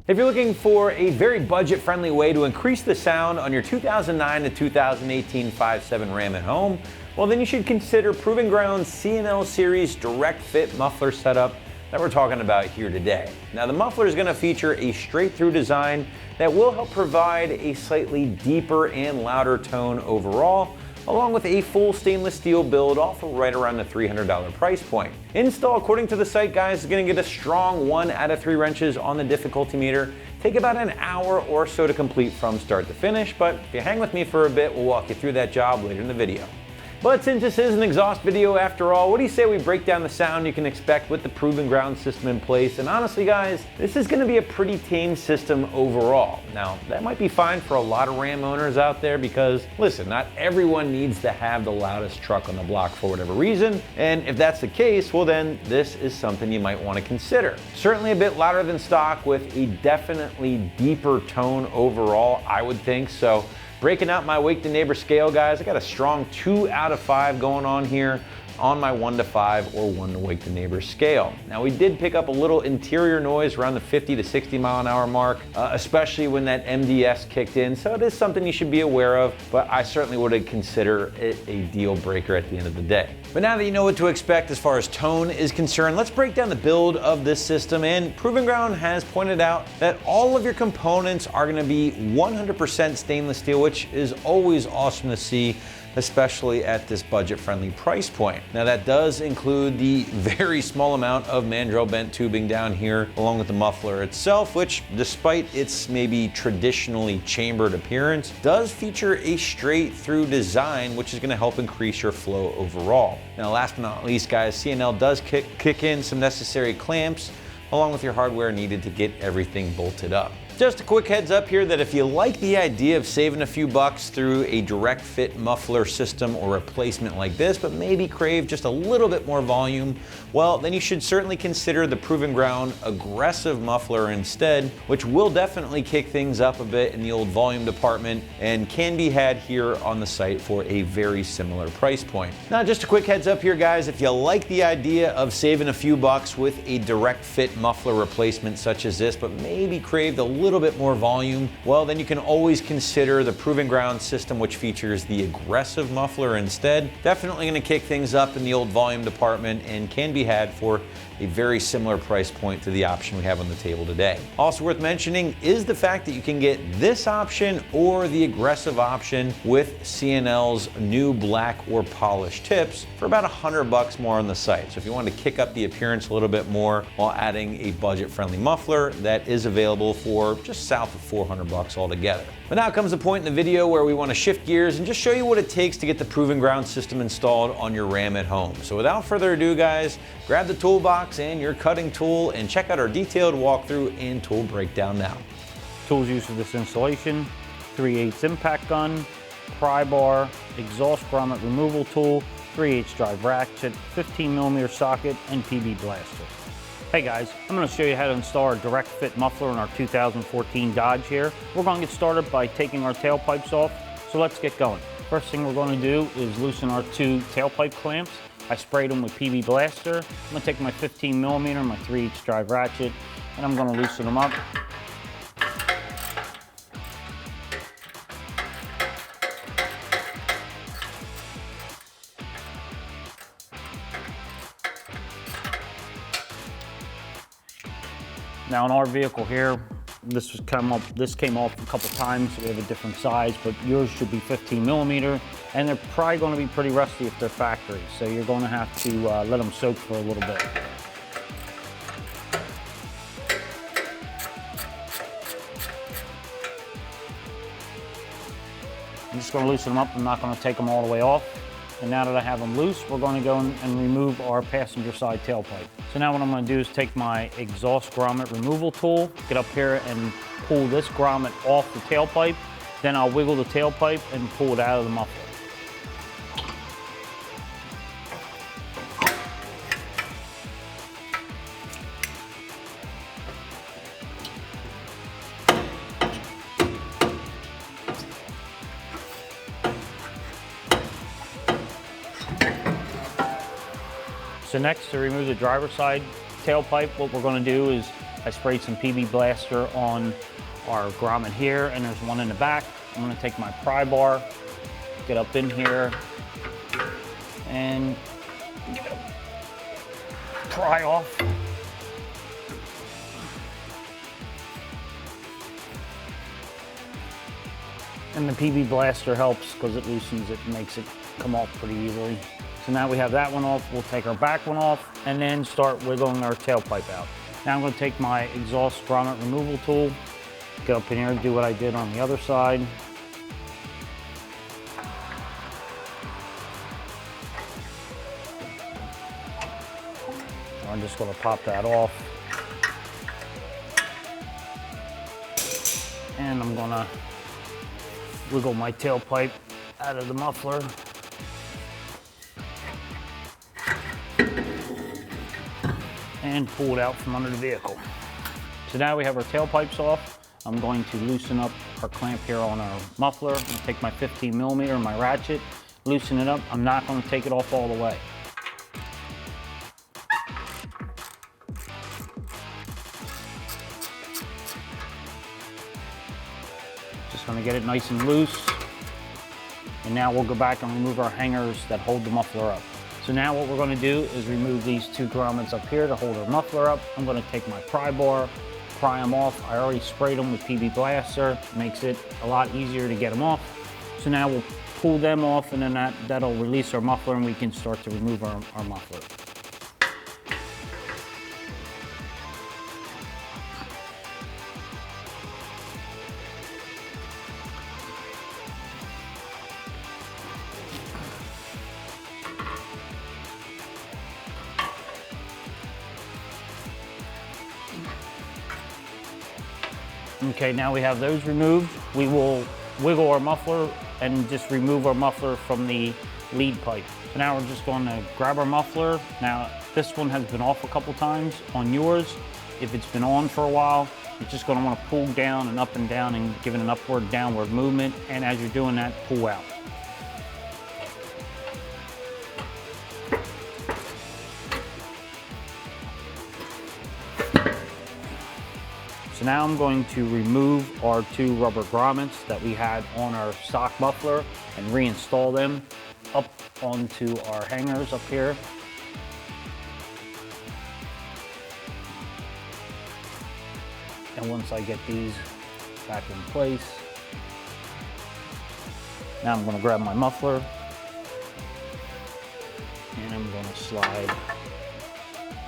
If you're looking for a very budget-friendly way to increase the sound on your 2009 to 2018 5.7 Ram at home, well then you should consider Proving Ground's C&L Series direct fit muffler setup that we're talking about here today. Now the muffler is going to feature a straight-through design that will help provide a slightly deeper and louder tone overall, along with a full stainless steel build, also right around the $300 price point. Install, according to the site, guys, is going to get a strong 1 out of 3 wrenches on the difficulty meter. Take about an hour or so to complete from start to finish, but if you hang with me for a bit, we'll walk you through that job later in the video. But since this is an exhaust video after all, what do you say we break down the sound you can expect with the Proving Ground system in place? And honestly guys, this is going to be a pretty tame system overall. Now that might be fine for a lot of Ram owners out there because listen, not everyone needs to have the loudest truck on the block for whatever reason. And if that's the case, well then this is something you might want to consider. Certainly a bit louder than stock with a definitely deeper tone overall, I would think. So breaking out my Wake the Neighbor scale, guys, I got a strong 2 out of 5 going on here on my 1 to 5 or 1 to Wake the Neighbor scale. Now we did pick up a little interior noise around the 50 to 60 mile an hour mark, especially when that MDS kicked in. So it is something you should be aware of, but I certainly would consider it a deal breaker at the end of the day. But now that you know what to expect as far as tone is concerned, let's break down the build of this system. And Proving Ground has pointed out that all of your components are going to be 100% stainless steel, which is always awesome to see, especially at this budget-friendly price point. Now that does include the very small amount of mandrel bent tubing down here, along with the muffler itself, which despite its maybe traditionally chambered appearance, does feature a straight-through design, which is gonna help increase your flow overall. Now last but not least, guys, C&L does kick in some necessary clamps, along with your hardware needed to get everything bolted up. Just a quick heads up here that if you like the idea of saving a few bucks through a direct fit muffler system or replacement like this, but maybe crave just a little bit more volume, well, then you should certainly consider the Proving Ground aggressive muffler instead, which will definitely kick things up a bit in the old volume department and can be had here on the site for a very similar price point. Now, just a quick heads up here, guys, if you like the idea of saving a few bucks with a direct fit muffler replacement such as this, but maybe craved a little bit more volume, well then you can always consider the Proving Ground system, which features the aggressive muffler instead. Definitely going to kick things up in the old volume department and can be had for a very similar price point to the option we have on the table today. Also worth mentioning is the fact that you can get this option or the aggressive option with C&L's new black or polished tips for about $100 more on the site. So if you want to kick up the appearance a little bit more while adding a budget-friendly muffler, that is available for just south of $400 altogether. But now comes the point in the video where we want to shift gears and just show you what it takes to get the Proving Ground system installed on your Ram at home. So without further ado, guys, grab the toolbox and your cutting tool and check out our detailed walkthrough and tool breakdown now. Tools used for this installation: 3/8 impact gun, pry bar, exhaust grommet removal tool, 3/8 drive ratchet, 15mm socket, and PB blaster. Hey guys, I'm going to show you how to install our direct fit muffler in our 2014 Dodge here. We're going to get started by taking our tailpipes off, so let's get going. First thing we're going to do is loosen our 2 tailpipe clamps. I sprayed them with PB Blaster. I'm going to take my 15mm, my 3/8 drive ratchet, and I'm going to loosen them up. Now in our vehicle here, this came off a couple times. We have a different size, but yours should be 15mm, and they're probably going to be pretty rusty if they're factory. So you're going to have to let them soak for a little bit. I'm just going to loosen them up. I'm not going to take them all the way off. And now that I have them loose, we're going to go and remove our passenger side tailpipe. So now what I'm going to do is take my exhaust grommet removal tool, get up here and pull this grommet off the tailpipe. Then I'll wiggle the tailpipe and pull it out of the muffler. So next, to remove the driver's side tailpipe, what we're going to do is I sprayed some PB Blaster on our grommet here, and there's one in the back. I'm going to take my pry bar, get up in here, and give it a pry off. And the PB Blaster helps because it loosens it and makes it come off pretty easily. So now we have that one off, we'll take our back one off and then start wiggling our tailpipe out. Now I'm going to take my exhaust grommet removal tool, get up in here and do what I did on the other side. I'm just going to pop that off. And I'm going to wiggle my tailpipe out of the muffler. And pull it out from under the vehicle. So now we have our tailpipes off. I'm going to loosen up our clamp here on our muffler. I'm gonna take my 15mm, my ratchet, loosen it up. I'm not gonna take it off all the way. Just gonna get it nice and loose. And now we'll go back and remove our hangers that hold the muffler up. So now what we're going to do is remove these two grommets up here to hold our muffler up. I'm going to take my pry bar, pry them off. I already sprayed them with PB Blaster. Makes it a lot easier to get them off. So now we'll pull them off, and then that'll release our muffler and we can start to remove our muffler. Okay, now we have those removed. We will wiggle our muffler and just remove our muffler from the lead pipe. So now we're just going to grab our muffler. Now, this one has been off a couple times on yours. If it's been on for a while, you're just going to want to pull down and down and give it an upward, downward movement. And as you're doing that, pull out. So now I'm going to remove our two rubber grommets that we had on our stock muffler and reinstall them up onto our hangers up here. And once I get these back in place, now I'm going to grab my muffler and I'm going to slide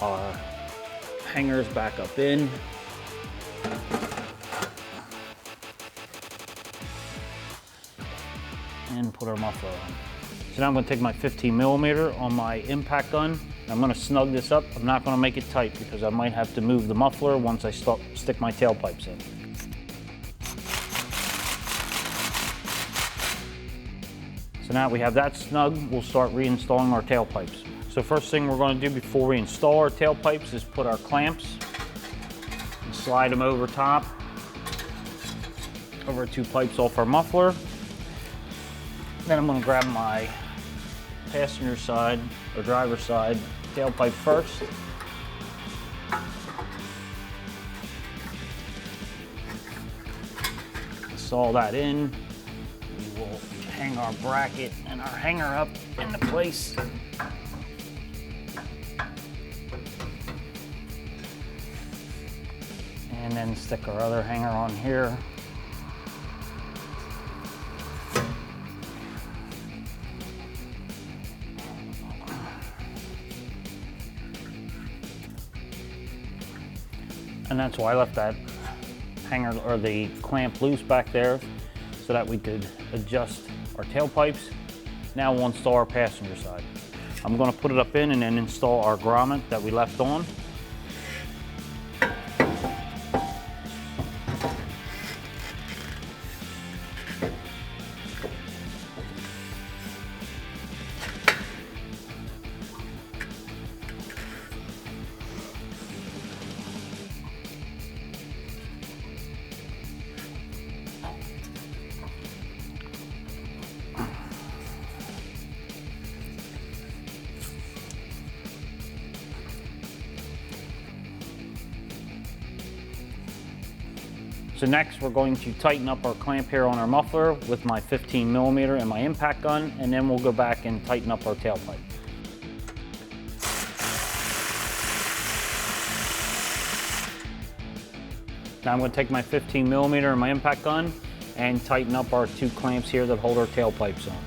our hangers back up in. And put our muffler on. So now I'm going to take my 15mm on my impact gun. I'm going to snug this up. I'm not going to make it tight because I might have to move the muffler once I stick my tailpipes in. So now we have that snug, we'll start reinstalling our tailpipes. So first thing we're going to do before we install our tailpipes is put our clamps and slide them over top, over two pipes off our muffler. Then I'm going to grab my passenger side or driver's side tailpipe first. Install that in. We will hang our bracket and our hanger up into place. And then stick our other hanger on here. And that's why I left that hanger or the clamp loose back there so that we could adjust our tailpipes. Now we'll install our passenger side. I'm going to put it up in and then install our grommet that we left on. So next we're going to tighten up our clamp here on our muffler with my 15mm and my impact gun, and then we'll go back and tighten up our tailpipe. Now I'm going to take my 15mm and my impact gun and tighten up our 2 clamps here that hold our tailpipes on.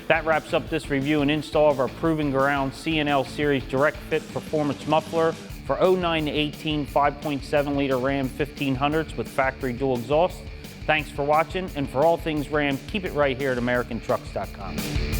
That wraps up this review and install of our Proving Ground C&L Series Direct Fit Performance Muffler for 09 to 18 5.7 liter Ram 1500s with factory dual exhaust. Thanks for watching, and for all things Ram, keep it right here at AmericanTrucks.com.